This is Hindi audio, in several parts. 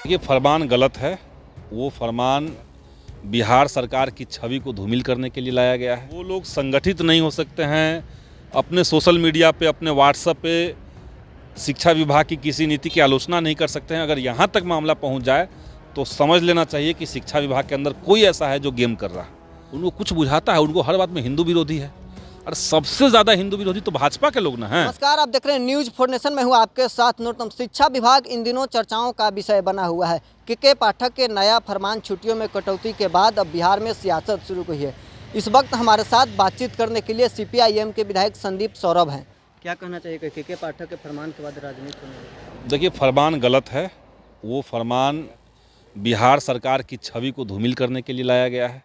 ये फरमान गलत है। वो फरमान बिहार सरकार की छवि को धूमिल करने के लिए लाया गया है। वो लोग संगठित नहीं हो सकते हैं अपने सोशल मीडिया पे, अपने व्हाट्सएप पे शिक्षा विभाग की किसी नीति की आलोचना नहीं कर सकते हैं। अगर यहाँ तक मामला पहुँच जाए तो समझ लेना चाहिए कि शिक्षा विभाग के अंदर कोई ऐसा है जो गेम कर रहा है। उनको कुछ बुझाता है, उनको हर बात में हिंदू विरोधी है, और सबसे ज़्यादा हिंदू विरोधी तो भाजपा के लोग ना हैं। नमस्कार, आप देख रहे हैं न्यूज फॉर नेशन में हूँ आपके साथ नरोत्तम। शिक्षा विभाग इन दिनों चर्चाओं का विषय बना हुआ है। के पाठक के नया फरमान छुट्टियों में कटौती के बाद अब बिहार में सियासत शुरू हुई है। इस वक्त हमारे साथ बातचीत करने के लिए CPIM के विधायक संदीप सौरभ हैं। क्या कहना चाहिए कि के पाठक के फरमान के बाद राजनीति होने? देखिए, फरमान गलत है। वो फरमान बिहार सरकार की छवि को धूमिल करने के लिए लाया गया है,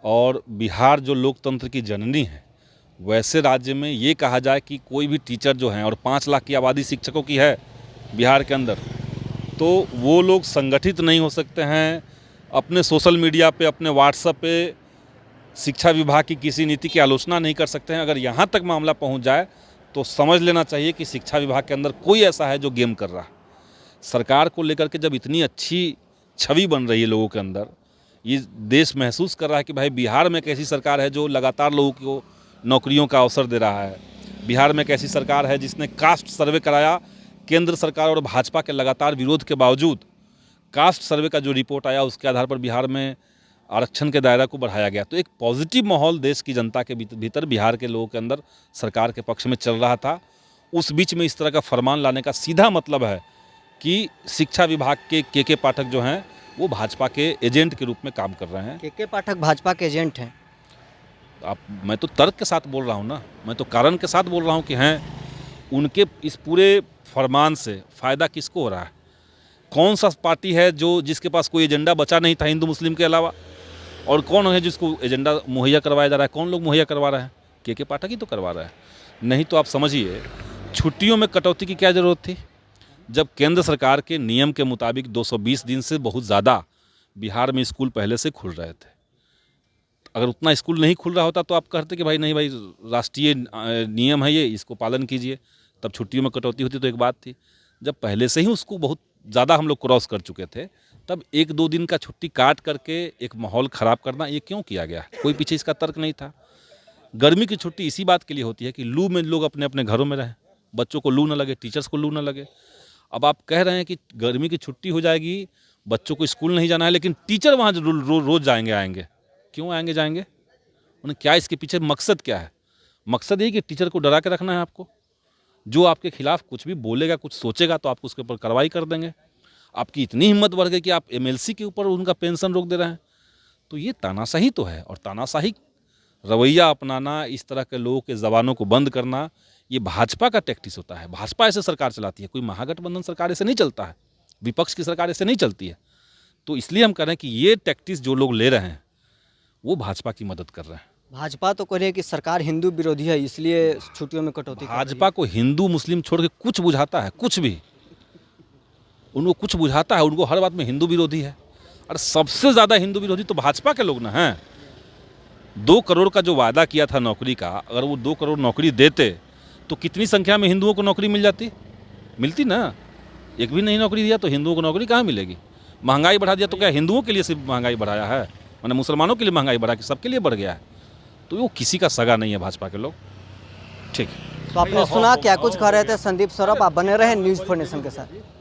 और बिहार जो लोकतंत्र की जननी है, वैसे राज्य में ये कहा जाए कि कोई भी टीचर जो हैं, और 5 लाख की आबादी शिक्षकों की है बिहार के अंदर, तो वो लोग संगठित नहीं हो सकते हैं अपने सोशल मीडिया पे, अपने व्हाट्सएप पे शिक्षा विभाग की किसी नीति की आलोचना नहीं कर सकते हैं। अगर यहाँ तक मामला पहुँच जाए तो समझ लेना चाहिए कि शिक्षा विभाग के अंदर कोई ऐसा है जो गेम कर रहा है। सरकार को लेकर के जब इतनी अच्छी छवि बन रही है लोगों के अंदर, ये देश महसूस कर रहा है कि भाई बिहार में एक ऐसी सरकार है जो लगातार लोगों को नौकरियों का अवसर दे रहा है। बिहार में एक ऐसी सरकार है जिसने कास्ट सर्वे कराया। केंद्र सरकार और भाजपा के लगातार विरोध के बावजूद कास्ट सर्वे का जो रिपोर्ट आया, उसके आधार पर बिहार में आरक्षण के दायरा को बढ़ाया गया। तो एक पॉजिटिव माहौल देश की जनता के भीतर, बिहार के लोगों के अंदर सरकार के पक्ष में चल रहा था। उस बीच में इस तरह का फरमान लाने का सीधा मतलब है कि शिक्षा विभाग के पाठक जो हैं वो भाजपा के एजेंट के रूप में काम कर रहे हैं। के पाठक भाजपा के एजेंट हैं? मैं तो तर्क के साथ बोल रहा हूँ ना, मैं तो कारण के साथ बोल रहा हूँ कि हैं उनके इस पूरे फरमान से फ़ायदा किसको हो रहा है? कौन सा पार्टी है जिसके पास कोई एजेंडा बचा नहीं था हिंदू मुस्लिम के अलावा, और कौन है जिसको एजेंडा मुहैया करवाया जा रहा है? कौन लोग मुहैया करवा रहे हैं? के पाठक ही तो करवा रहा है। नहीं तो आप समझिए, छुट्टियों में कटौती की क्या ज़रूरत थी, जब केंद्र सरकार के नियम के मुताबिक 220 दिन से बहुत ज़्यादा बिहार में स्कूल पहले से खुल रहे थे। अगर उतना स्कूल नहीं खुल रहा होता तो आप कहते कि भाई नहीं भाई, राष्ट्रीय नियम है ये, इसको पालन कीजिए, तब छुट्टियों में कटौती होती तो एक बात थी। जब पहले से ही उसको बहुत ज़्यादा हम लोग क्रॉस कर चुके थे, तब 1-2 दिन का छुट्टी काट करके एक माहौल ख़राब करना, ये क्यों किया गया? कोई पीछे इसका तर्क नहीं था। गर्मी की छुट्टी इसी बात के लिए होती है कि लू में लोग अपने अपने घरों में रहें, बच्चों को लू न लगे, टीचर्स को लू न लगे। अब आप कह रहे हैं कि गर्मी की छुट्टी हो जाएगी, बच्चों को स्कूल नहीं जाना है, लेकिन टीचर वहाँ रोज़ आएंगे। क्यों आएंगे जाएंगे? उन्हें क्या, इसके पीछे मकसद क्या है? मकसद यही कि टीचर को डरा के रखना है आपको। जो आपके खिलाफ कुछ भी बोलेगा, कुछ सोचेगा, तो आप उसके ऊपर कार्रवाई कर देंगे। आपकी इतनी हिम्मत बढ़ गई कि आप MLC के ऊपर उनका पेंशन रोक दे रहे हैं। तो ये तानाशाही तो है, और तानाशाही रवैया अपनाना, इस तरह के लोगों के ज़बानों को बंद करना, ये भाजपा का टैक्टिस होता है। भाजपा ऐसे सरकार चलाती है, कोई महागठबंधन सरकार ऐसे नहीं चलता है, विपक्ष की सरकार ऐसे नहीं चलती है। तो इसलिए हम कह रहे हैं कि ये टैक्टिस जो लोग ले रहे हैं वो भाजपा की मदद कर रहे हैं। भाजपा तो कह रही है कि सरकार हिंदू विरोधी है, इसलिए छुट्टियों में कटौती कर रही है। भाजपा को हिंदू मुस्लिम छोड़ के कुछ बुझाता है? कुछ भी उनको कुछ बुझाता है? उनको हर बात में हिंदू विरोधी है, और सबसे ज़्यादा हिंदू विरोधी तो भाजपा के लोग ना हैं। 2 करोड़ का जो वादा किया था नौकरी का, अगर वो 2 करोड़ नौकरी देते तो कितनी संख्या में हिंदुओं को नौकरी मिल जाती? मिलती ना। एक भी नहीं नौकरी दिया तो हिंदुओं को नौकरी कहाँ मिलेगी? महंगाई बढ़ा दिया तो क्या हिंदुओं के लिए सिर्फ महंगाई बढ़ाया है? मैंने मुसलमानों के लिए महंगाई बढ़ा के सबके लिए बढ़ गया है। तो वो किसी का सगा नहीं है भाजपा के लोग। ठीक। तो आपने सुना क्या कुछ कह रहे थे संदीप सौरभ। आप बने रहे न्यूज फॉर नेशन के साथ।